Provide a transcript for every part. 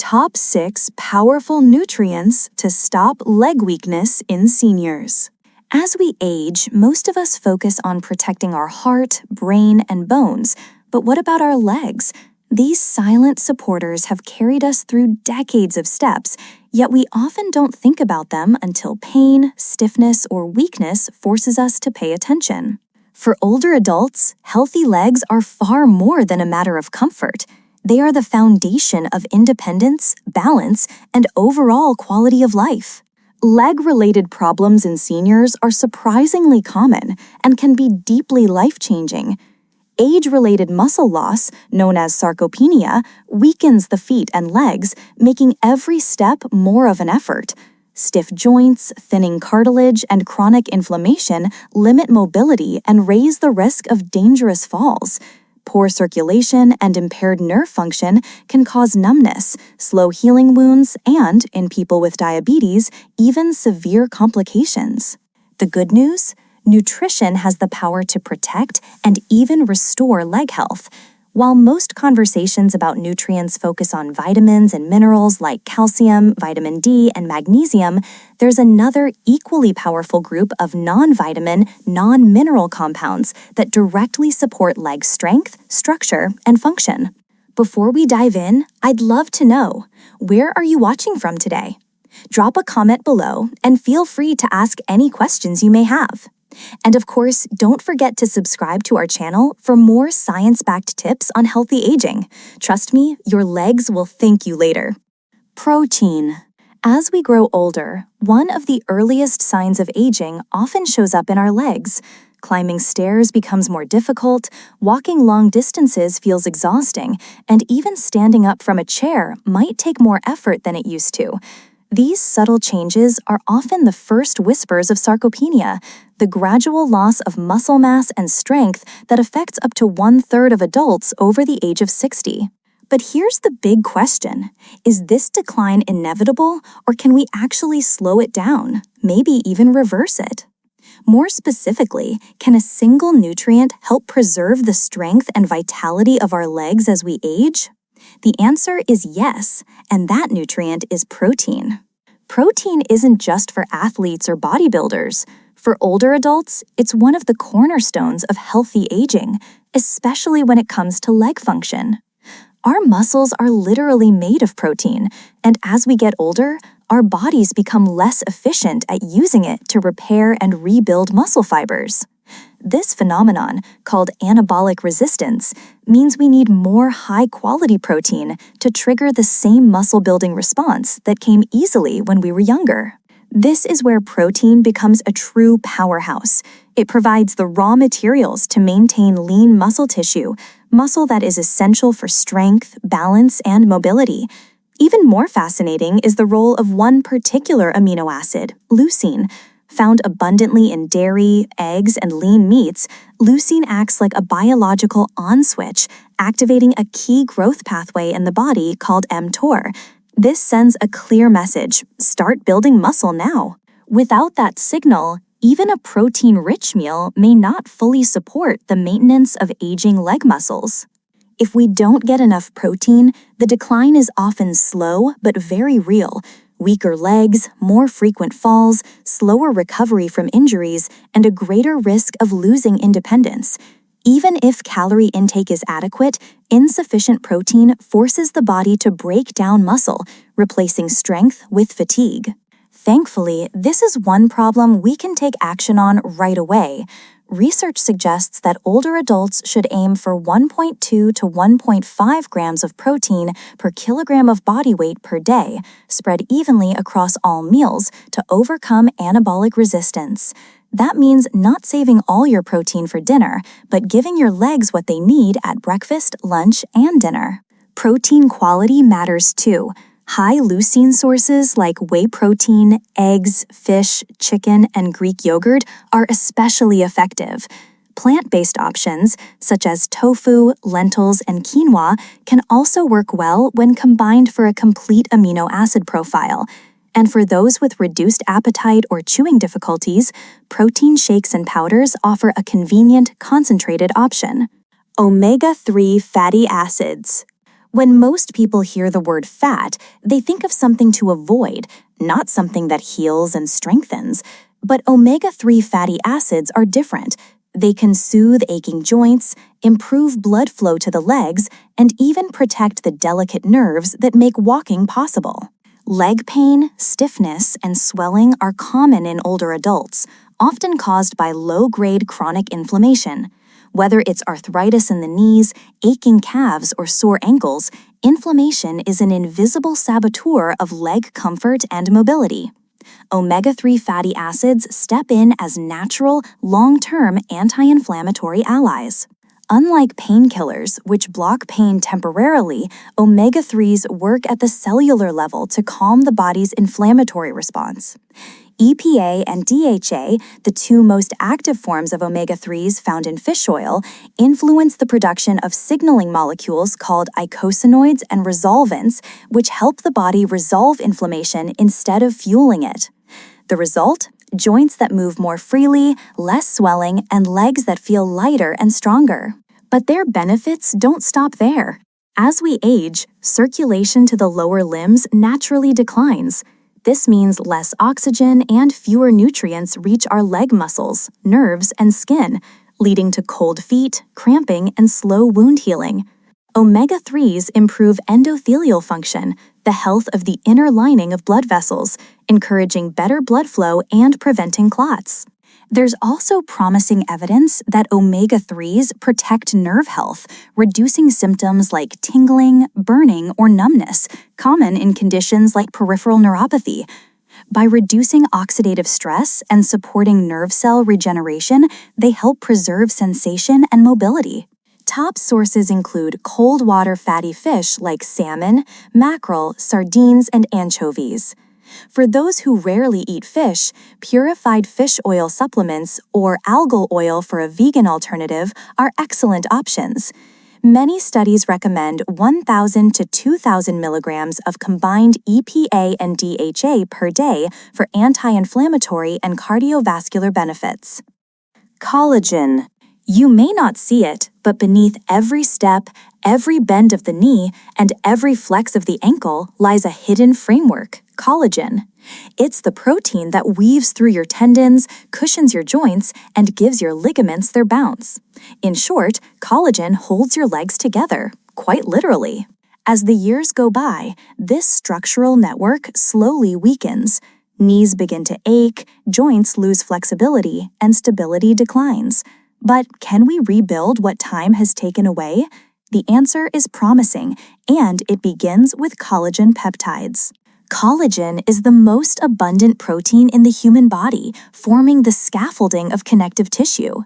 Top 6 powerful nutrients to stop leg weakness in seniors. As we age, most of us focus on protecting our heart, brain, and bones. But what about our legs? These silent supporters have carried us through decades of steps, yet we often don't think about them until pain, stiffness, or weakness forces us to pay attention. For older adults, healthy legs are far more than a matter of comfort. They are the foundation of independence, balance, and overall quality of life. Leg-related problems in seniors are surprisingly common and can be deeply life-changing. Age-related muscle loss, known as sarcopenia, weakens the feet and legs, making every step more of an effort. Stiff joints, thinning cartilage, and chronic inflammation limit mobility and raise the risk of dangerous falls. Poor circulation and impaired nerve function can cause numbness, slow healing wounds, and, in people with diabetes, even severe complications. The good news? Nutrition has the power to protect and even restore leg health. While most conversations about nutrients focus on vitamins and minerals like calcium, vitamin D, and magnesium, there's another equally powerful group of non-vitamin, non-mineral compounds that directly support leg strength, structure, and function. Before we dive in, I'd love to know, where are you watching from today? Drop a comment below and feel free to ask any questions you may have. And of course, don't forget to subscribe to our channel for more science-backed tips on healthy aging. Trust me, your legs will thank you later. Protein. As we grow older, one of the earliest signs of aging often shows up in our legs. Climbing stairs becomes more difficult, walking long distances feels exhausting, and even standing up from a chair might take more effort than it used to. These subtle changes are often the first whispers of sarcopenia, the gradual loss of muscle mass and strength that affects up to 1/3 of adults over the age of 60. But here's the big question. Is this decline inevitable, or can we actually slow it down, maybe even reverse it? More specifically, can a single nutrient help preserve the strength and vitality of our legs as we age? The answer is yes, and that nutrient is protein. Protein isn't just for athletes or bodybuilders. For older adults, it's one of the cornerstones of healthy aging, especially when it comes to leg function. Our muscles are literally made of protein, and as we get older, our bodies become less efficient at using it to repair and rebuild muscle fibers. This phenomenon, called anabolic resistance, means we need more high-quality protein to trigger the same muscle-building response that came easily when we were younger. This is where protein becomes a true powerhouse. It provides the raw materials to maintain lean muscle tissue, muscle that is essential for strength, balance, and mobility. Even more fascinating is the role of one particular amino acid, leucine. Found abundantly in dairy, eggs, and lean meats, leucine acts like a biological on switch, activating a key growth pathway in the body called mTOR. This sends a clear message: start building muscle now. Without that signal, even a protein-rich meal may not fully support the maintenance of aging leg muscles. If we don't get enough protein, the decline is often slow but very real. Weaker legs, more frequent falls, slower recovery from injuries, and a greater risk of losing independence. Even if calorie intake is adequate, insufficient protein forces the body to break down muscle, replacing strength with fatigue. Thankfully, this is one problem we can take action on right away. Research suggests that older adults should aim for 1.2 to 1.5 grams of protein per kilogram of body weight per day, spread evenly across all meals to overcome anabolic resistance. That means not saving all your protein for dinner, but giving your legs what they need at breakfast, lunch, and dinner. Protein quality matters too. High leucine sources like whey protein, eggs, fish, chicken, and Greek yogurt are especially effective. Plant-based options, such as tofu, lentils, and quinoa, can also work well when combined for a complete amino acid profile. And for those with reduced appetite or chewing difficulties, protein shakes and powders offer a convenient, concentrated option. Omega-3 fatty acids. When most people hear the word fat, they think of something to avoid, not something that heals and strengthens. But omega-3 fatty acids are different. They can soothe aching joints, improve blood flow to the legs, and even protect the delicate nerves that make walking possible. Leg pain, stiffness, and swelling are common in older adults, often caused by low-grade chronic inflammation. Whether it's arthritis in the knees, aching calves, or sore ankles, inflammation is an invisible saboteur of leg comfort and mobility. Omega-3 fatty acids step in as natural, long-term anti-inflammatory allies. Unlike painkillers, which block pain temporarily, omega-3s work at the cellular level to calm the body's inflammatory response. EPA and DHA, the two most active forms of omega-3s found in fish oil, influence the production of signaling molecules called eicosanoids and resolvins, which help the body resolve inflammation instead of fueling it. The result? Joints that move more freely, less swelling, and legs that feel lighter and stronger. But their benefits don't stop there. As we age, circulation to the lower limbs naturally declines. This means less oxygen and fewer nutrients reach our leg muscles, nerves, and skin, leading to cold feet, cramping, and slow wound healing. Omega-3s improve endothelial function, the health of the inner lining of blood vessels, encouraging better blood flow and preventing clots. There's also promising evidence that omega-3s protect nerve health, reducing symptoms like tingling, burning, or numbness, common in conditions like peripheral neuropathy. By reducing oxidative stress and supporting nerve cell regeneration, they help preserve sensation and mobility. Top sources include cold water fatty fish like salmon, mackerel, sardines, and anchovies. For those who rarely eat fish, purified fish oil supplements or algal oil for a vegan alternative are excellent options. Many studies recommend 1,000 to 2,000 milligrams of combined EPA and DHA per day for anti-inflammatory and cardiovascular benefits. Collagen. You may not see it, but beneath every step, every bend of the knee, and every flex of the ankle lies a hidden framework, collagen. It's the protein that weaves through your tendons, cushions your joints, and gives your ligaments their bounce. In short, collagen holds your legs together, quite literally. As the years go by, this structural network slowly weakens. Knees begin to ache, joints lose flexibility, and stability declines. But can we rebuild what time has taken away? The answer is promising, and it begins with collagen peptides. Collagen is the most abundant protein in the human body, forming the scaffolding of connective tissue.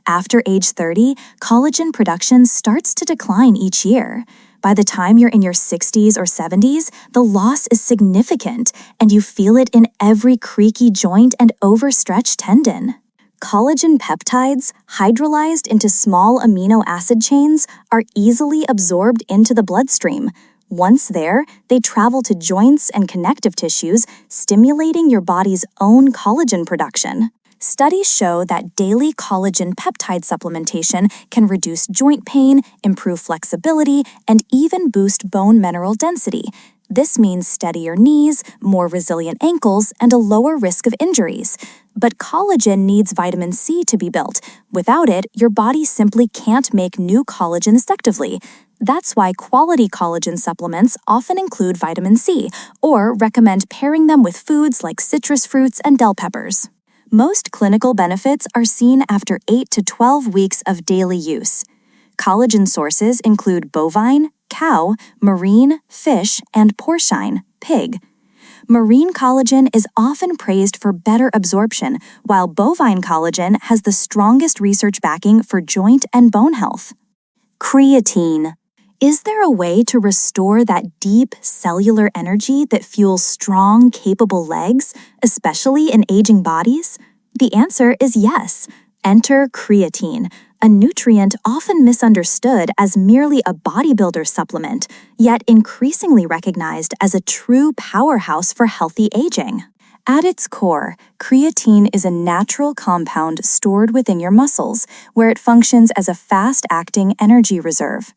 After age 30, collagen production starts to decline each year. By the time you're in your 60s or 70s, the loss is significant, and you feel it in every creaky joint and overstretched tendon. Collagen peptides, hydrolyzed into small amino acid chains, are easily absorbed into the bloodstream. Once there, they travel to joints and connective tissues, stimulating your body's own collagen production. Studies show that daily collagen peptide supplementation can reduce joint pain, improve flexibility, and even boost bone mineral density. This means steadier knees, more resilient ankles, and a lower risk of injuries. But collagen needs vitamin C to be built. Without it, your body simply can't make new collagen effectively. That's why quality collagen supplements often include vitamin C, or recommend pairing them with foods like citrus fruits and bell peppers. Most clinical benefits are seen after 8 to 12 weeks of daily use. Collagen sources include bovine, cow, marine, fish, and porcine, pig. Marine collagen is often praised for better absorption, while bovine collagen has the strongest research backing for joint and bone health. Creatine. Is there a way to restore that deep cellular energy that fuels strong, capable legs, especially in aging bodies? The answer is yes. Enter creatine, a nutrient often misunderstood as merely a bodybuilder supplement, yet increasingly recognized as a true powerhouse for healthy aging. At its core, creatine is a natural compound stored within your muscles, where it functions as a fast-acting energy reserve.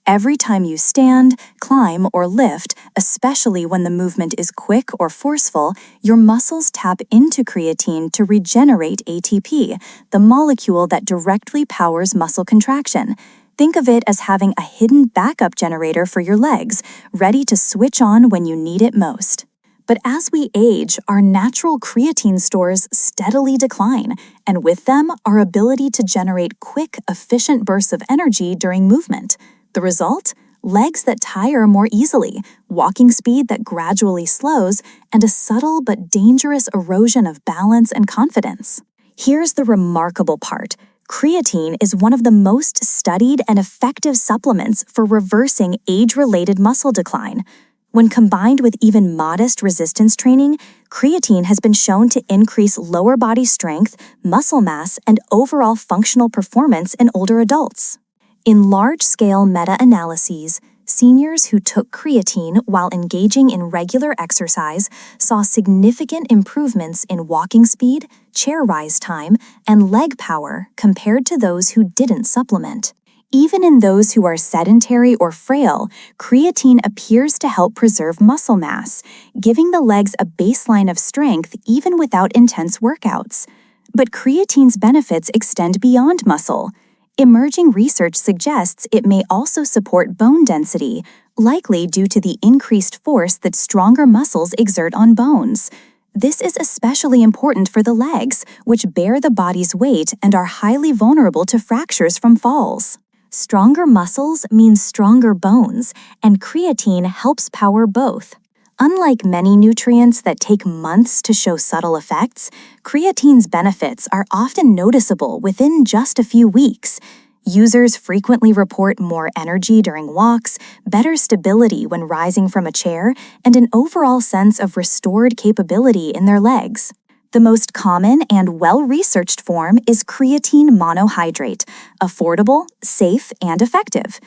Every time you stand, climb, or lift, especially when the movement is quick or forceful, your muscles tap into creatine to regenerate ATP, the molecule that directly powers muscle contraction. Think of it as having a hidden backup generator for your legs, ready to switch on when you need it most. But as we age, our natural creatine stores steadily decline, and with them, our ability to generate quick, efficient bursts of energy during movement. The result? Legs that tire more easily, walking speed that gradually slows, and a subtle but dangerous erosion of balance and confidence. Here's the remarkable part. Creatine is one of the most studied and effective supplements for reversing age-related muscle decline. When combined with even modest resistance training, creatine has been shown to increase lower body strength, muscle mass, and overall functional performance in older adults. In large-scale meta-analyses, seniors who took creatine while engaging in regular exercise saw significant improvements in walking speed, chair rise time, and leg power compared to those who didn't supplement. Even in those who are sedentary or frail, creatine appears to help preserve muscle mass, giving the legs a baseline of strength even without intense workouts. But creatine's benefits extend beyond muscle. Emerging research suggests it may also support bone density, likely due to the increased force that stronger muscles exert on bones. This is especially important for the legs, which bear the body's weight and are highly vulnerable to fractures from falls. Stronger muscles means stronger bones, and creatine helps power both. Unlike many nutrients that take months to show subtle effects, creatine's benefits are often noticeable within just a few weeks. Users frequently report more energy during walks, better stability when rising from a chair, and an overall sense of restored capability in their legs. The most common and well-researched form is creatine monohydrate, affordable, safe, and effective.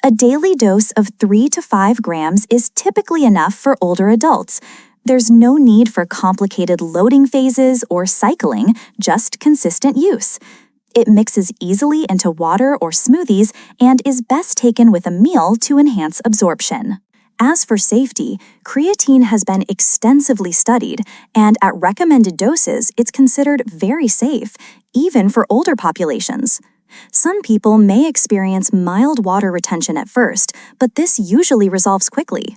A daily dose of 3 to 5 grams is typically enough for older adults. There's no need for complicated loading phases or cycling, just consistent use. It mixes easily into water or smoothies and is best taken with a meal to enhance absorption. As for safety, creatine has been extensively studied, and at recommended doses, it's considered very safe, even for older populations. Some people may experience mild water retention at first, but this usually resolves quickly.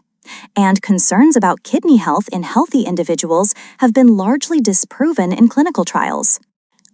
And concerns about kidney health in healthy individuals have been largely disproven in clinical trials.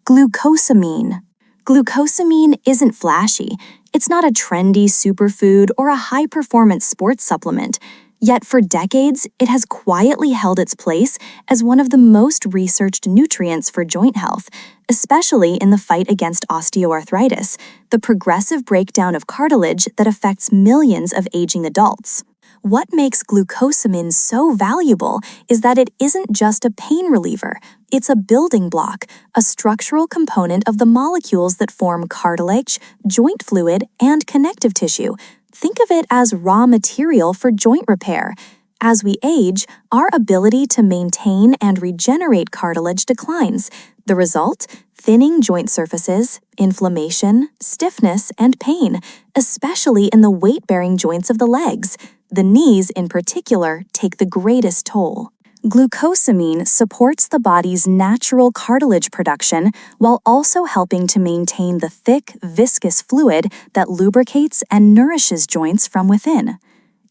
Glucosamine. Glucosamine isn't flashy. It's not a trendy superfood or a high-performance sports supplement. Yet for decades, it has quietly held its place as one of the most researched nutrients for joint health, especially in the fight against osteoarthritis, the progressive breakdown of cartilage that affects millions of aging adults. What makes glucosamine so valuable is that it isn't just a pain reliever. It's a building block, a structural component of the molecules that form cartilage, joint fluid, and connective tissue. Think of it as raw material for joint repair. As we age, our ability to maintain and regenerate cartilage declines. The result? Thinning joint surfaces, inflammation, stiffness, and pain, especially in the weight-bearing joints of the legs. The knees, in particular, take the greatest toll. Glucosamine supports the body's natural cartilage production while also helping to maintain the thick, viscous fluid that lubricates and nourishes joints from within.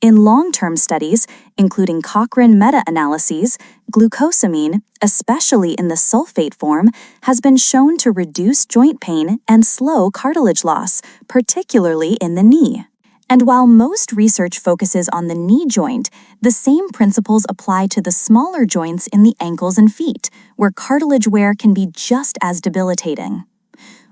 In long-term studies, including Cochrane meta-analyses, glucosamine, especially in the sulfate form, has been shown to reduce joint pain and slow cartilage loss, particularly in the knee. And while most research focuses on the knee joint, the same principles apply to the smaller joints in the ankles and feet, where cartilage wear can be just as debilitating.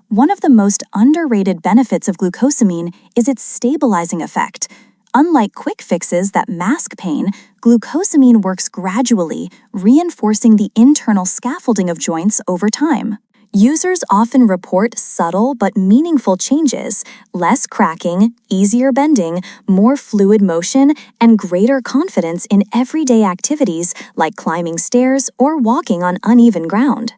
One of the most underrated benefits of glucosamine is its stabilizing effect. Unlike quick fixes that mask pain, glucosamine works gradually, reinforcing the internal scaffolding of joints over time. Users often report subtle but meaningful changes: less cracking, easier bending, more fluid motion, and greater confidence in everyday activities like climbing stairs or walking on uneven ground.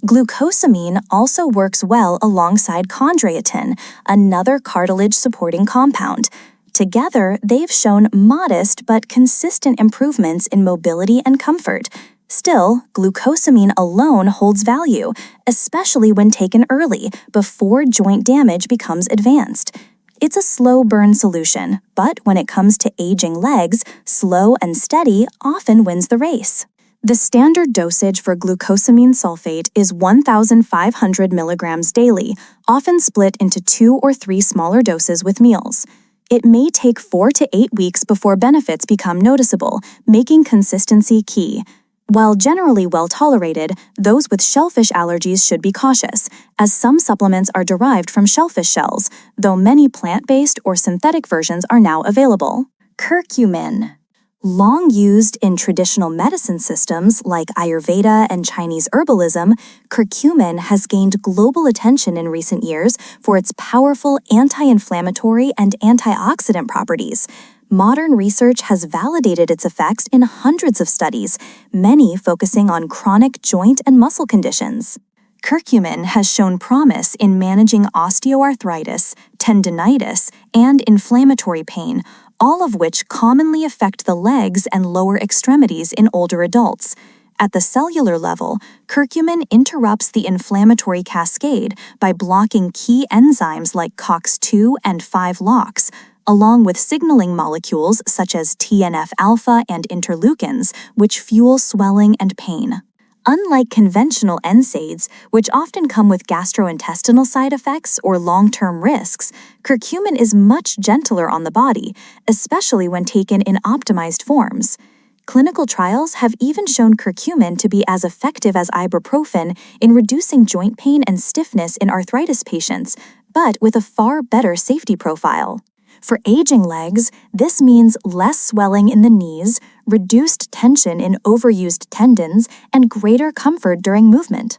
Glucosamine also works well alongside chondroitin, another cartilage-supporting compound. Together, they've shown modest but consistent improvements in mobility and comfort. Still, glucosamine alone holds value, especially when taken early, before joint damage becomes advanced. It's a slow burn solution, but when it comes to aging legs, slow and steady often wins the race. The standard dosage for glucosamine sulfate is 1,500 milligrams daily, often split into 2 or 3 smaller doses with meals. It may take 4 to 8 weeks before benefits become noticeable, making consistency key. While generally well tolerated, those with shellfish allergies should be cautious, as some supplements are derived from shellfish shells, though many plant-based or synthetic versions are now available. Curcumin. Long used in traditional medicine systems like Ayurveda and Chinese herbalism, curcumin has gained global attention in recent years for its powerful anti-inflammatory and antioxidant properties. Modern research has validated its effects in hundreds of studies, many focusing on chronic joint and muscle conditions. Curcumin has shown promise in managing osteoarthritis, tendinitis, and inflammatory pain, all of which commonly affect the legs and lower extremities in older adults. At the cellular level, curcumin interrupts the inflammatory cascade by blocking key enzymes like COX-2 and 5-LOX, along with signaling molecules such as TNF-alpha and interleukins, which fuel swelling and pain. Unlike conventional NSAIDs, which often come with gastrointestinal side effects or long-term risks, curcumin is much gentler on the body, especially when taken in optimized forms. Clinical trials have even shown curcumin to be as effective as ibuprofen in reducing joint pain and stiffness in arthritis patients, but with a far better safety profile. For aging legs, this means less swelling in the knees, reduced tension in overused tendons, and greater comfort during movement.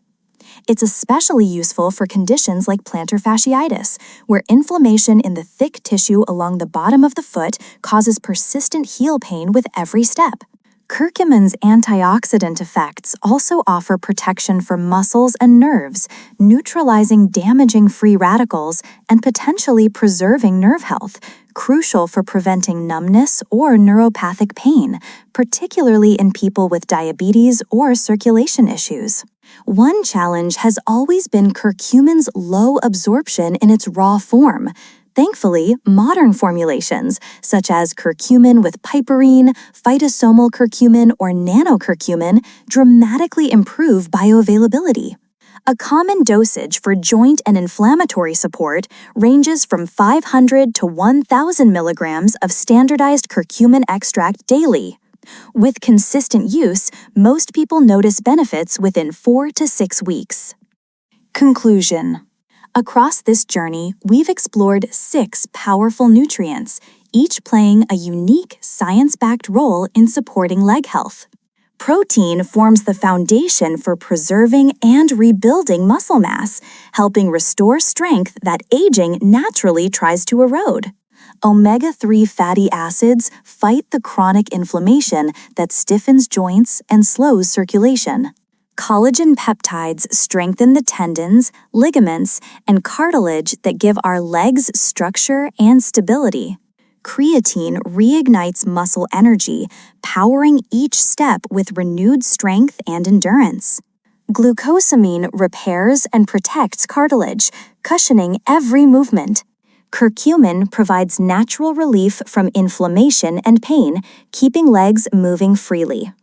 It's especially useful for conditions like plantar fasciitis, where inflammation in the thick tissue along the bottom of the foot causes persistent heel pain with every step. Curcumin's antioxidant effects also offer protection for muscles and nerves, neutralizing damaging free radicals and potentially preserving nerve health, crucial for preventing numbness or neuropathic pain, particularly in people with diabetes or circulation issues. One challenge has always been curcumin's low absorption in its raw form. Thankfully, modern formulations, such as curcumin with piperine, phytosomal curcumin, or nanocurcumin, dramatically improve bioavailability. A common dosage for joint and inflammatory support ranges from 500 to 1,000 milligrams of standardized curcumin extract daily. With consistent use, most people notice benefits within 4 to 6 weeks. Conclusion. Across this journey, we've explored 6 powerful nutrients, each playing a unique science-backed role in supporting leg health. Protein forms the foundation for preserving and rebuilding muscle mass, helping restore strength that aging naturally tries to erode. Omega-3 fatty acids fight the chronic inflammation that stiffens joints and slows circulation. Collagen peptides strengthen the tendons, ligaments, and cartilage that give our legs structure and stability. Creatine reignites muscle energy, powering each step with renewed strength and endurance. Glucosamine repairs and protects cartilage, cushioning every movement. Curcumin provides natural relief from inflammation and pain, keeping legs moving freely.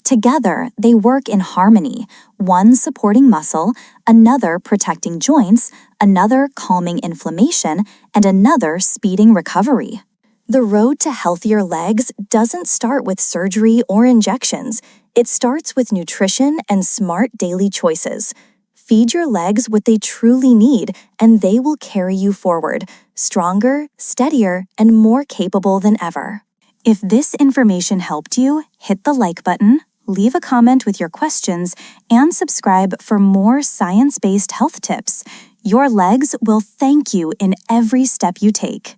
Together, they work in harmony, one supporting muscle, another protecting joints, another calming inflammation, and another speeding recovery. The road to healthier legs doesn't start with surgery or injections. It starts with nutrition and smart daily choices. Feed your legs what they truly need, and they will carry you forward, stronger, steadier, and more capable than ever. If this information helped you, hit the like button, leave a comment with your questions, and subscribe for more science-based health tips. Your legs will thank you in every step you take.